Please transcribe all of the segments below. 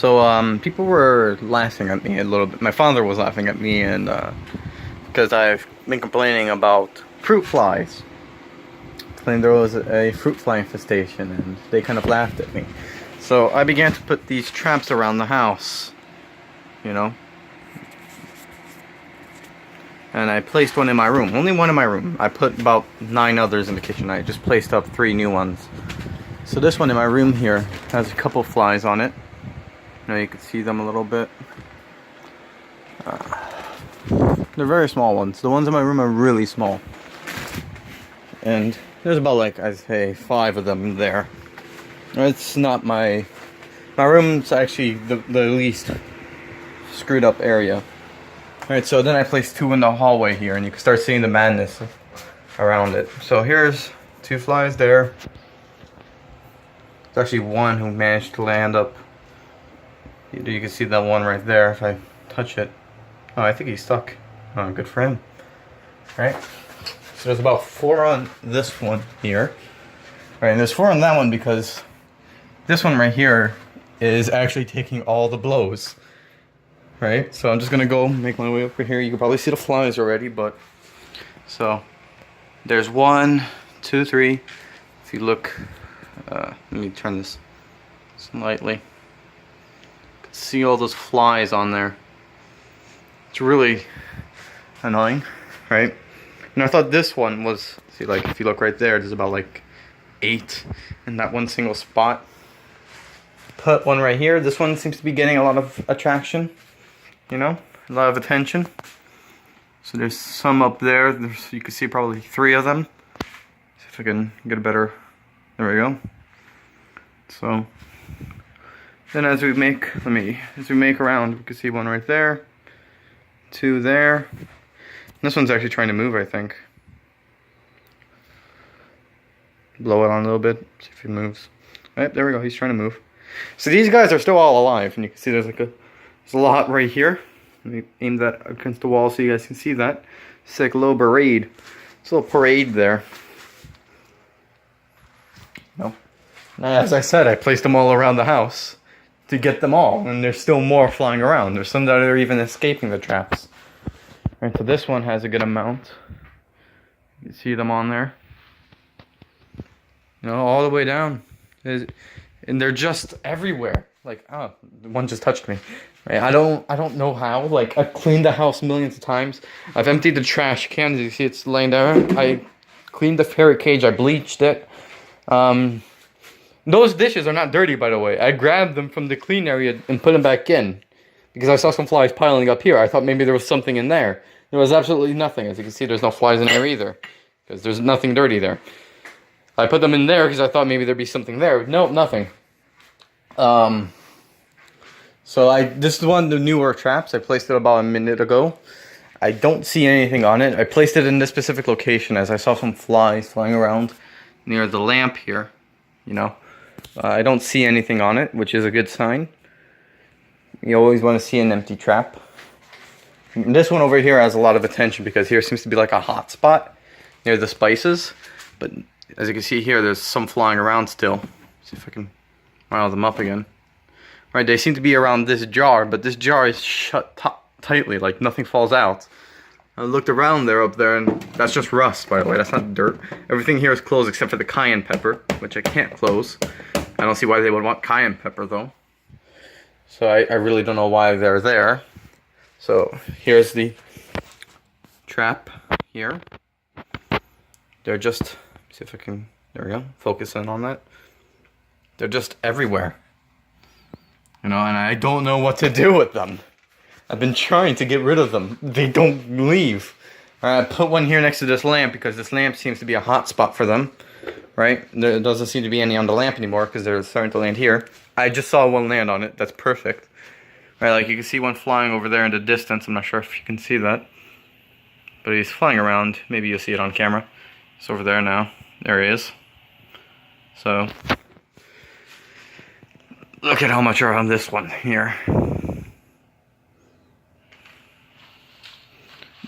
So people were laughing at me a little bit. My father was laughing at me, and because I've been complaining about fruit flies. Claimed there was a fruit fly infestation, and they kind of laughed at me. So I began to put these traps around the house, you know. And I placed one in my room. Only one in my room. I put about 9 others in the kitchen. I just placed up 3 new ones. So this one in my room here has a couple flies on it. You can see them a little bit. They're very small ones. The ones in my room are really small. And there's about, like, I'd say 5 of them there. It's not my room's actually the least screwed up area. Alright, so then I placed 2 in the hallway here, and you can start seeing the madness around it. So here's 2 flies there. There's actually 1 who managed to land up. You can see that one right there if I touch it. Oh, I think he's stuck. Oh, good for him. Alright. So there's about 4 on this one here. Alright, and there's 4 on that one because this one right here is actually taking all the blows. Right? So I'm just gonna go make my way over here. You can probably see the flies already, but so there's 1, 2, 3. If you look, let me turn this slightly. You can see all those flies on there. It's really annoying, right? And I thought this one was, see, like if you look right there, there's about like 8 in that one single spot. Put one right here. This one seems to be getting a lot of attraction, you know, a lot of attention. So there's some up there. You can see probably 3 of them. See if I can get a better. There we go. So then as we make around, we can see 1 right there, 2 there. This one's actually trying to move, I think. Blow it on a little bit, see if he moves. Alright, there we go, he's trying to move. So these guys are still all alive, and you can see there's a lot right here. Let me aim that against the wall so you guys can see that. It's like a little parade. It's a little parade there. No. As I said, I placed them all around the house to get them all, and there's still more flying around. There's some that are even escaping the traps. Alright, so this one has a good amount. You can see them on there. You know, all the way down. And they're just everywhere. Like, oh, one just touched me. Right? I don't know how. Like, I've cleaned the house millions of times. I've emptied the trash cans. You see it's laying there. I cleaned the ferret cage. I bleached it. Those dishes are not dirty, by the way. I grabbed them from the clean area and put them back in. Because I saw some flies piling up here. I thought maybe there was something in there. There was absolutely nothing. As you can see, there's no flies in there either. Because there's nothing dirty there. I put them in there because I thought maybe there'd be something there. Nope, nothing. So this is one of the newer traps. I placed it about a minute ago. I don't see anything on it. I placed it in this specific location as I saw some flies flying around near the lamp here. You know, I don't see anything on it, which is a good sign. You always want to see an empty trap. And this one over here has a lot of attention because here seems to be like a hot spot near the spices. But as you can see here, there's some flying around still. See if I can rile them up again. Right, they seem to be around this jar, but this jar is shut tightly, like nothing falls out. I looked around there up there, and that's just rust, by the way. That's not dirt. Everything here is closed except for the cayenne pepper, which I can't close. I don't see why they would want cayenne pepper, though. So I really don't know why they're there. So here's the trap here. They're just, see if I can, there we go, focus in on that. They're just everywhere. You know, and I don't know what to do with them. I've been trying to get rid of them. They don't leave. I put one here next to this lamp because this lamp seems to be a hot spot for them. Right? There doesn't seem to be any on the lamp anymore because they're starting to land here. I just saw one land on it. That's perfect. Right, like you can see one flying over there in the distance. I'm not sure if you can see that. But he's flying around. Maybe you'll see it on camera. It's over there now. There he is. So look at how much are on this one here.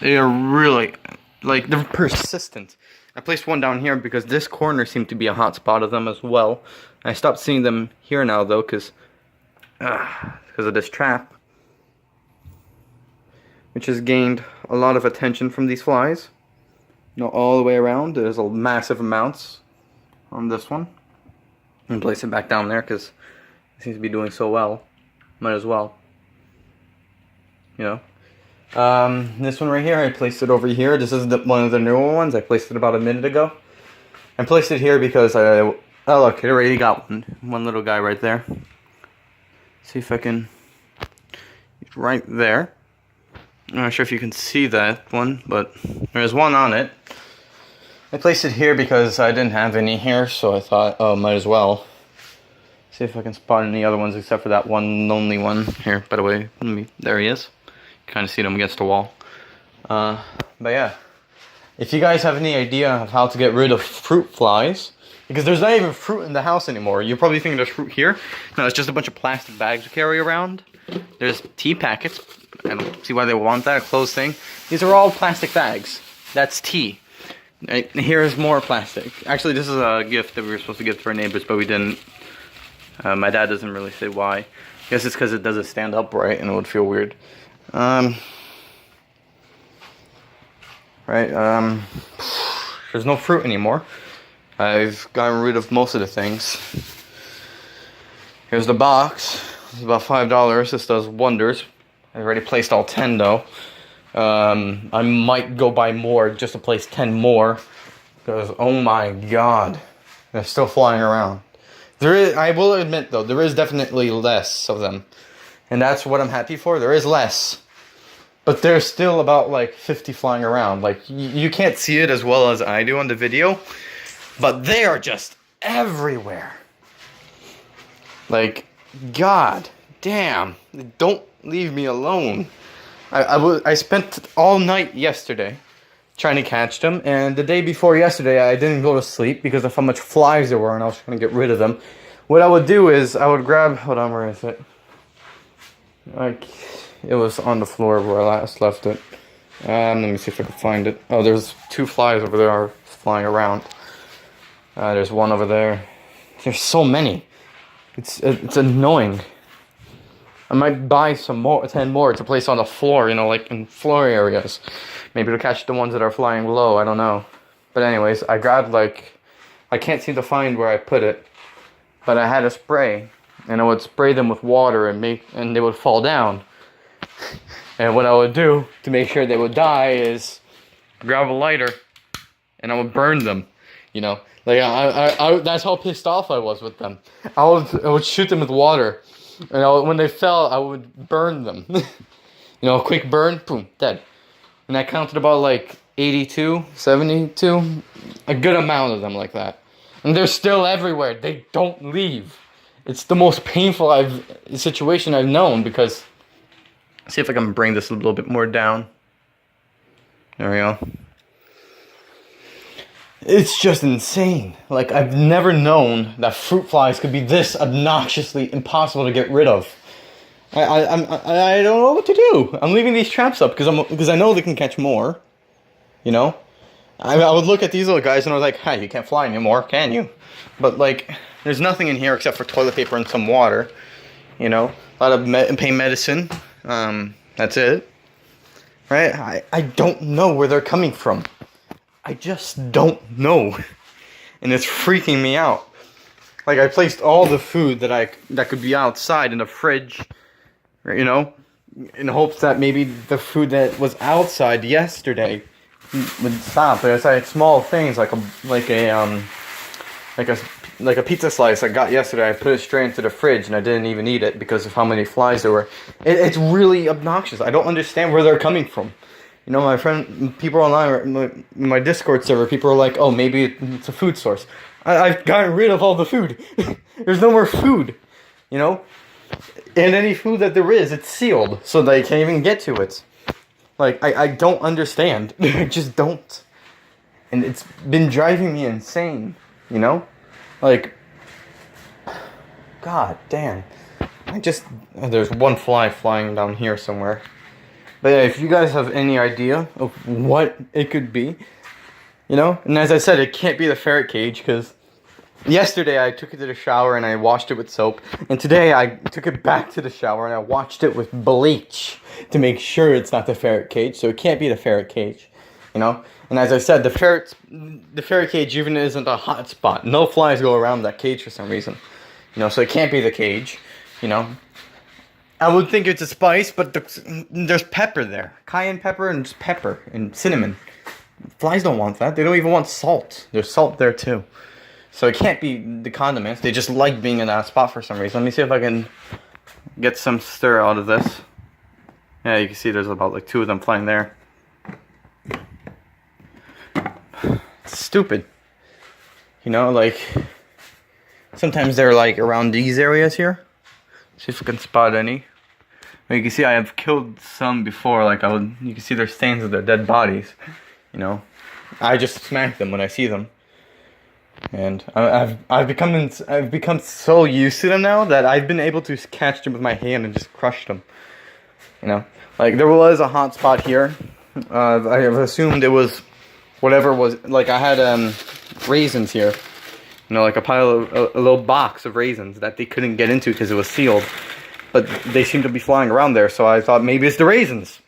They are really, like, they're persistent. I placed one down here because this corner seemed to be a hot spot of them as well. I stopped seeing them here now though because because of this trap, which has gained a lot of attention from these flies. You know, all the way around. There's a massive amounts on this one. And place it back down there because it seems to be doing so well. Might as well. You know. This one right here, I placed it over here. This is one of the newer ones. I placed it about a minute ago. I placed it here because oh look, it already got one little guy right there. See if I can. He's right there. I'm not sure if you can see that one, but there's one on it. I placed it here because I didn't have any here, so I thought, oh, might as well. See if I can spot any other ones except for that one lonely one here. By the way, there he is. Kind of see them against the wall. But yeah, if you guys have any idea of how to get rid of fruit flies, because there's not even fruit in the house anymore. You're probably thinking there's fruit here. No, it's just a bunch of plastic bags to carry around. There's tea packets. I don't see why they want that, a closed thing. These are all plastic bags. That's tea. Here's more plastic. Actually, this is a gift that we were supposed to give to our neighbors, but we didn't. My dad doesn't really say why. I guess it's because it doesn't stand upright and it would feel weird. There's no fruit anymore. I've gotten rid of most of the things. Here's the box. It's about $5. This does wonders. I already placed all 10 though. I might go buy more just to place 10 more. Because, oh my god. They're still flying around. I will admit though, there is definitely less of them. And that's what I'm happy for. There is less. But there's still about like 50 flying around. Like, you can't see it as well as I do on the video. But they are just everywhere. Like, god damn. Don't leave me alone. I spent all night yesterday trying to catch them, and the day before yesterday I didn't go to sleep because of how much flies there were, and I was trying to get rid of them. What I would do is I would grab, hold on, where is it? Like, it was on the floor where I last left it. Let me see if I can find it. Oh, there's 2 flies over there flying around. There's one over there. There's so many. It's annoying. I might buy some more, 10 more to place on the floor, you know, like in floor areas. Maybe to catch the ones that are flying low, I don't know. But anyways, I grabbed like, I can't seem to find where I put it. But I had a spray, and I would spray them with water and they would fall down. And what I would do to make sure they would die is grab a lighter and I would burn them, you know. Like I that's how pissed off I was with them. I would shoot them with water. And when they fell, I would burn them. You know, a quick burn, boom, dead. And I counted about like 82, 72, a good amount of them like that. And they're still everywhere. They don't leave. It's the most painful situation I've known because, see if I can bring this a little bit more down. There we go. It's just insane. Like, I've never known that fruit flies could be this obnoxiously impossible to get rid of. I don't know what to do. I'm leaving these traps up because I know they can catch more. You know? I would look at these little guys and I was like, hey, you can't fly anymore, can you? But, like, there's nothing in here except for toilet paper and some water. You know? A lot of pain medicine. That's it. Right? I don't know where they're coming from. I just don't know. And it's freaking me out. Like, I placed all the food that could be outside in the fridge, you know, in hopes that maybe the food that was outside yesterday would stop. There's like small things like a pizza slice I got yesterday. I put it straight into the fridge and I didn't even eat it because of how many flies there were. It's really obnoxious. I don't understand where they're coming from. You know, people online, my Discord server, people are like, oh, maybe it's a food source. I've gotten rid of all the food. There's no more food, you know? And any food that there is, it's sealed, so they can't even get to it. Like, I don't understand. I just don't. And it's been driving me insane, you know? Like, god damn. There's one fly flying down here somewhere. But yeah, if you guys have any idea of what it could be, you know? And as I said, it can't be the ferret cage, because Yesterday I took it to the shower and I washed it with soap. And today I took it back to the shower and I washed it with bleach to make sure it's not the ferret cage. So it can't be the ferret cage, you know? And as I said, the ferret cage even isn't a hot spot. No flies go around that cage for some reason. You know, so it can't be the cage, you know? I would think it's a spice, but there's pepper there. Cayenne pepper and just pepper and cinnamon. Flies don't want that. They don't even want salt. There's salt there too. So it can't be the condiments. They just like being in that spot for some reason. Let me see if I can get some stir out of this. Yeah, you can see there's about like 2 of them flying there. It's stupid. You know, like sometimes they're like around these areas here. See if I can spot any. You can see I have killed some before. Like you can see their stains of their dead bodies. You know, I just smack them when I see them. And I've become so used to them now that I've been able to catch them with my hand and just crush them. You know, like there was a hot spot here. I have assumed it was whatever was, like I had raisins here. You know, like a little box of raisins that they couldn't get into because it was sealed. But they seem to be flying around there, so I thought maybe it's the raisins.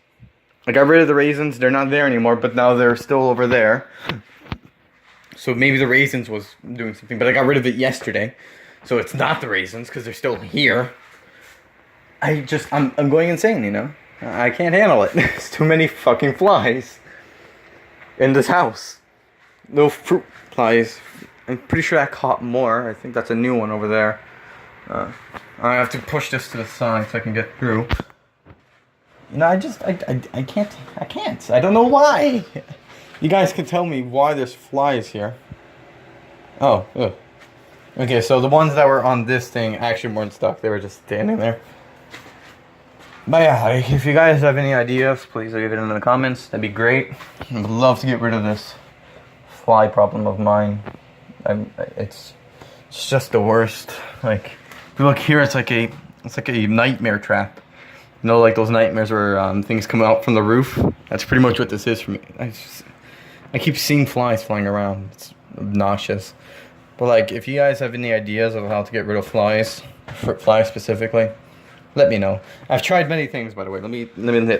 I got rid of the raisins, they're not there anymore, but now they're still over there. So maybe the raisins was doing something, but I got rid of it yesterday. So it's not the raisins, because they're still here. I'm going insane, you know? I can't handle it. There's too many fucking flies in this house. No fruit flies. I'm pretty sure I caught more. I think that's a new one over there. I have to push this to the side so I can get through. You know, I can't. I don't know why. You guys can tell me why there's flies here. Oh, ugh. Okay, so the ones that were on this thing actually weren't stuck. They were just standing there. But yeah, if you guys have any ideas, please leave it in the comments. That'd be great. I would love to get rid of this fly problem of mine. It's just the worst. Like, if you look here, it's like a nightmare trap. You know, like those nightmares where things come out from the roof. That's pretty much what this is for me. I keep seeing flies flying around. It's obnoxious. But like, if you guys have any ideas of how to get rid of flies specifically, let me know. I've tried many things, by the way. Let me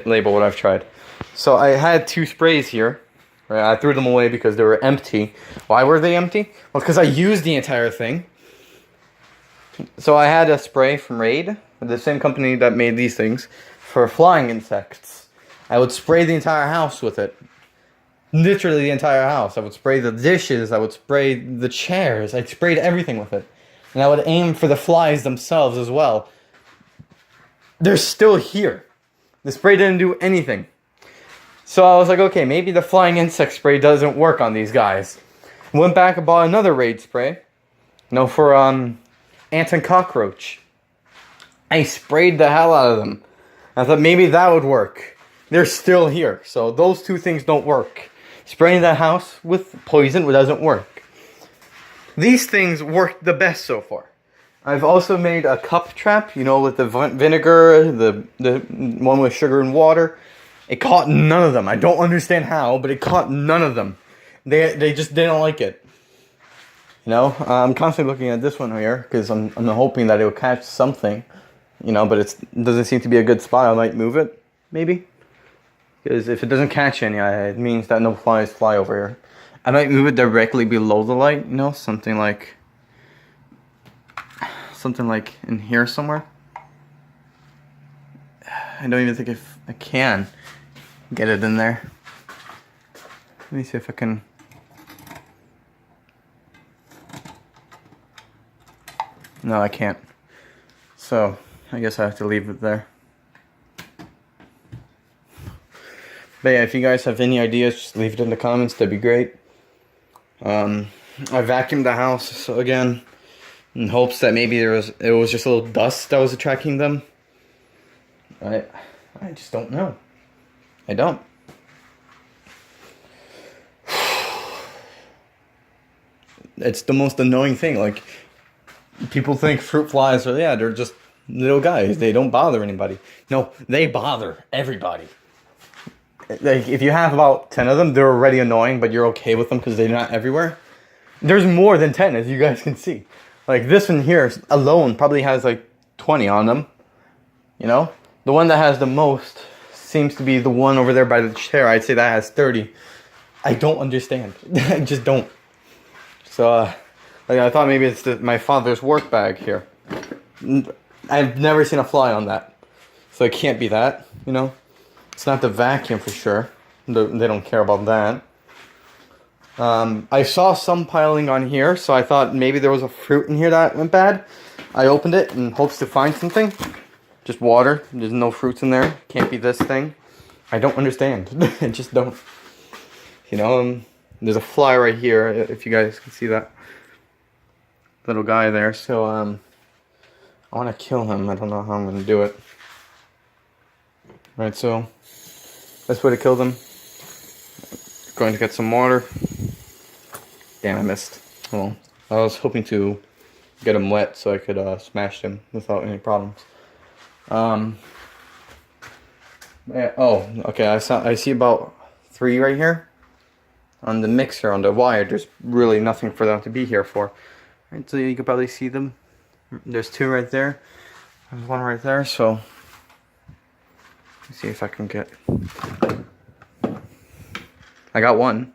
label what I've tried. So I had 2 sprays here. Right? I threw them away because they were empty. Why were they empty? Well, because I used the entire thing. So I had a spray from Raid, the same company that made these things, for flying insects. I would spray the entire house with it. Literally the entire house. I would spray the dishes, I would spray the chairs, I sprayed everything with it. And I would aim for the flies themselves as well. They're still here. The spray didn't do anything. So I was like, okay, maybe the flying insect spray doesn't work on these guys. Went back and bought another Raid spray. You know, for ants and cockroach. I sprayed the hell out of them. I thought maybe that would work. They're still here. So those 2 things don't work. Spraying the house with poison doesn't work. These things work the best so far. I've also made a cup trap, you know, with the vinegar, the one with sugar and water. It caught none of them. I don't understand how, but it caught none of them. They just didn't like it. You know, I'm constantly looking at this one here because I'm hoping that it will catch something. You know, but it doesn't seem to be a good spot. I might move it, maybe. Because if it doesn't catch any, it means that no flies fly over here. I might move it directly below the light, you know, something like in here somewhere. I don't even think if I can get it in there. Let me see if I can. No, I can't. So I guess I have to leave it there. But yeah, if you guys have any ideas, just leave it in the comments. That'd be great. I vacuumed the house again in hopes that maybe it was just a little dust that was attracting them. I just don't know. I don't. It's the most annoying thing. Like, people think fruit flies they're just little guys. They don't bother anybody. No, they bother everybody. Like, if you have about 10 of them, they're already annoying, but you're okay with them because they're not everywhere. There's more than 10, as you guys can see. Like this one here alone probably has like 20 on them. You know? The one that has the most seems to be the one over there by the chair. I'd say that has 30. I don't understand. I just don't. So, like I thought maybe it's my father's work bag here. I've never seen a fly on that. So it can't be that, you know? It's not the vacuum for sure. They don't care about that. I saw some piling on here, so I thought maybe there was a fruit in here that went bad. I opened it in hopes to find something. Just water. There's no fruits in there. Can't be this thing. I don't understand. I just don't. You know, there's a fly right here, if you guys can see that little guy there. So, I want to kill him. I don't know how I'm going to do it. Right, so, best way to kill them. Going to get some water. Damn, I missed. Well, I was hoping to get him wet so I could smash him without any problems. Yeah, oh, okay, I see about 3 right here. On the mixer, on the wire, there's really nothing for them to be here for. Right, so you can probably see them. There's 2 right there. There's 1 right there, so let's see if I can get. I got 1.